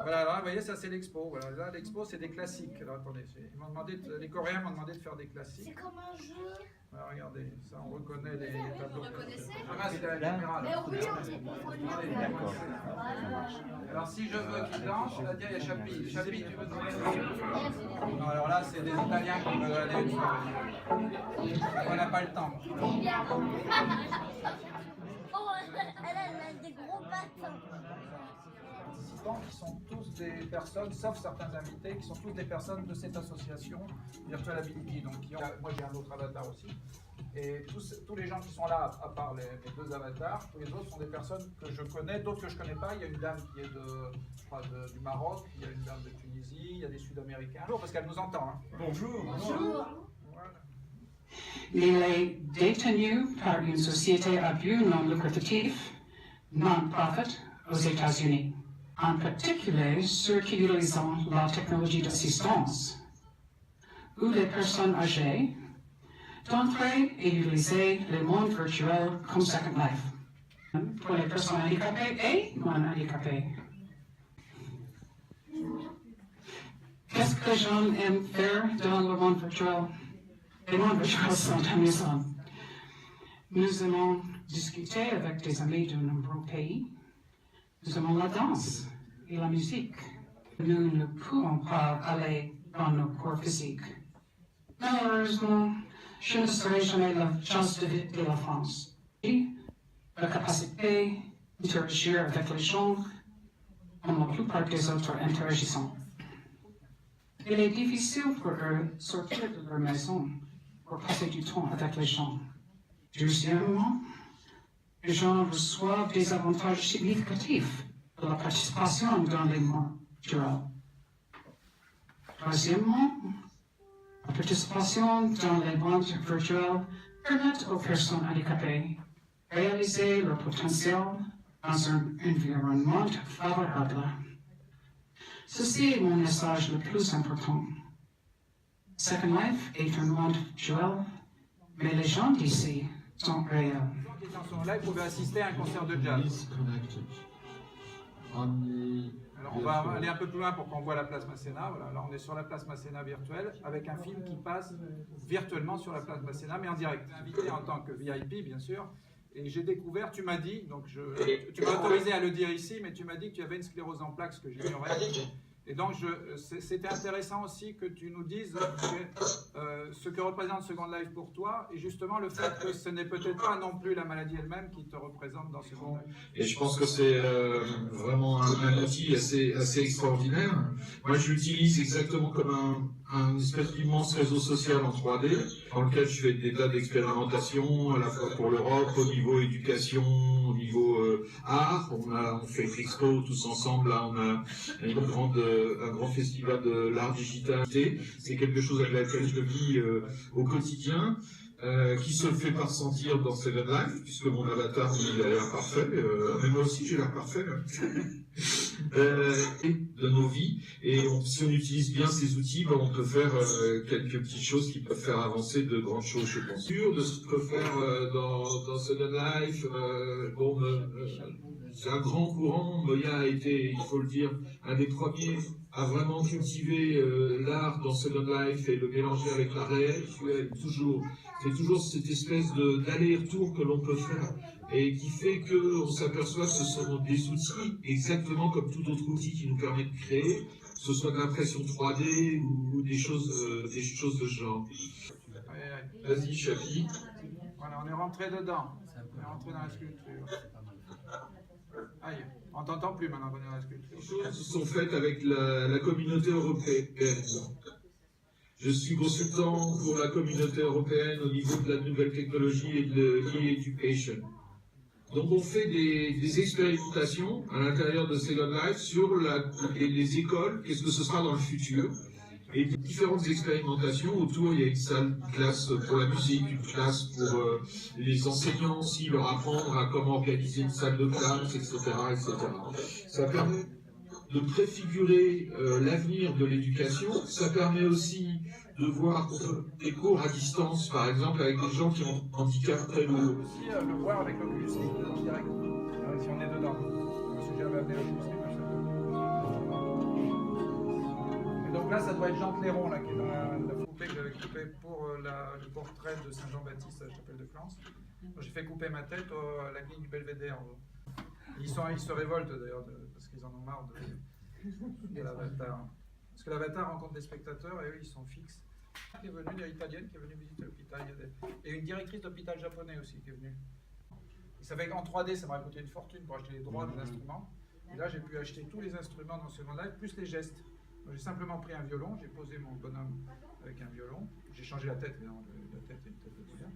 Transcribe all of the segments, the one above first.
Voilà, alors là, vous voyez, ça c'est l'expo. Voilà, là, l'expo, c'est des classiques. Alors attendez, les Coréens m'ont demandé de faire des classiques. C'est comme un jeu. Voilà, regardez, ça on reconnaît les tableaux. Vous reconnaissez? Ah, c'est la caméra là. Mais oui, on D'accord. Alors si je veux qu'il danse, c'est-à-dire il y a Chapi. Chapi, tu veux danser? Non, alors là, c'est des Italiens qui veulent aller une soirée. On n'a pas le temps. Oh, elle a des gros bâtons. Participants qui sont tous des personnes, sauf certains invités, qui sont tous des personnes de cette association Virtual Ability. Donc, moi j'ai un autre avatar aussi. Et tous les gens qui sont là, à part les deux avatars, tous les autres sont des personnes que je connais, d'autres que je ne connais pas. Il y a une dame qui est du Maroc, il y a une dame de Tunisie, il y a des Sud-Américains. Bonjour, parce qu'elle nous entend. Hein. Bonjour. Bonjour. Voilà. Il est détenu par une société à but non lucratif, non-profit, aux États-Unis. En particulier ceux qui utilisent la technologie d'assistance, ou les personnes âgées, d'entrer et utiliser le monde virtuel comme Second Life. Pour les personnes handicapées et non handicapées. Qu'est-ce que les gens aiment faire dans le monde virtuel? Les mondes virtuels sont amusants. Nous allons discuter avec des amis de nombreux pays. Nous aimons la danse et la musique. Nous ne pouvons pas aller dans nos corps physiques. Malheureusement, je ne serai jamais la chance de visiter la France. Et la capacité d'interagir avec les gens comme la plupart des autres interagissants. Il est difficile pour eux de sortir de leur maison pour passer du temps avec les gens. Deuxièmement, les gens reçoivent des avantages significatifs de la participation dans les mondes virtuels. Troisièmement, la participation dans les mondes virtuels permet aux personnes handicapées de réaliser leur potentiel dans un environnement favorable. Ceci est mon message le plus important. Second Life est un monde virtuel, mais les gens d'ici sont réels. Les gens qui étaient en son live pouvaient assister à un concert de jazz. Alors on va aller un peu plus loin pour qu'on voit la place Masséna. Voilà, là on est sur la place Masséna virtuelle avec un film qui passe virtuellement sur la place Masséna, mais en direct. Invité en tant que VIP bien sûr. Et j'ai découvert, tu m'as dit, donc tu m'as autorisé à le dire ici, mais tu m'as dit que tu avais une sclérose en plaques, ce que j'ignorais. Et donc, c'était intéressant aussi que tu nous dises ce que représente Second Life pour toi, et justement le fait que ce n'est peut-être pas non plus la maladie elle-même qui te représente dans Second Life. Et je pense que c'est vraiment un outil assez extraordinaire. Moi, je l'utilise exactement comme un espèce d'immense réseau social en 3D, dans lequel je fais des tas d'expérimentations, à la fois pour l'Europe, au niveau éducation, au niveau art. On fait l'expo tous ensemble, là, on a un grand festival de l'art digital. C'est quelque chose avec laquelle je vis au quotidien, qui se fait pas ressentir dans Second Life, puisque mon avatar il a l'air parfait, mais moi aussi j'ai l'air parfait. De nos vies, et si on utilise bien ces outils, on peut faire quelques petites choses qui peuvent faire avancer de grandes choses, je pense. Sûr de ce qu'on peut faire dans Second Life, c'est un grand courant. Moya a été, il faut le dire, un des premiers à vraiment cultiver l'art dans Second Life et le mélanger avec la réelle. C'est toujours cette espèce d'aller-retour que l'on peut faire et qui fait qu'on s'aperçoit que ce sont des outils exactement comme tout autre outil qui nous permet de créer, que ce soit de l'impression 3D ou des choses de ce genre. Vas-y, Chapi. Voilà, on est rentré dedans. On est rentré dans la sculpture. Aïe, on t'entend plus maintenant qu'on est dans la sculpture. Les choses sont faites avec la communauté européenne. Je suis consultant pour la communauté européenne au niveau de la nouvelle technologie et de l'e-education. Donc on fait des expérimentations à l'intérieur de Second Life sur les écoles, qu'est-ce que ce sera dans le futur. Et différentes expérimentations autour, il y a une salle, une classe pour la musique, une classe pour les enseignants aussi, leur apprendre à comment organiser une salle de classe, etc. etc. Ça permet de préfigurer l'avenir de l'éducation. Ça permet aussi de voir des cours à distance, par exemple, avec des gens qui ont un handicap très lourd. Aussi le voir avec l'Oculus Rift en direct, si on est dedans. Si j'avais amené l'Oculus Rift, Donc là, ça doit être Jean Clairon, là, qui est dans la coupée que j'avais coupée pour le portrait de Saint-Jean-Baptiste à la chapelle de Flens. J'ai fait couper ma tête à la clinique du Belvédère. Ils se révoltent d'ailleurs, parce qu'ils en ont marre de l'Avatar. Parce que l'Avatar rencontre des spectateurs et eux, ils sont fixes. Qui est venue, des Italiennes, qui est venue visiter l'hôpital. Et une directrice d'hôpital japonais aussi qui est venue. Et ça fait qu'en 3D, ça m'a coûté une fortune pour acheter les droits des instruments. Et là, j'ai pu acheter tous les instruments dans Second Life, plus les gestes. J'ai simplement pris un violon, j'ai posé mon bonhomme avec un violon. J'ai changé la tête, mais non, la tête est une tête de bouillon.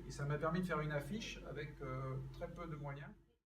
Et ça m'a permis de faire une affiche avec très peu de moyens.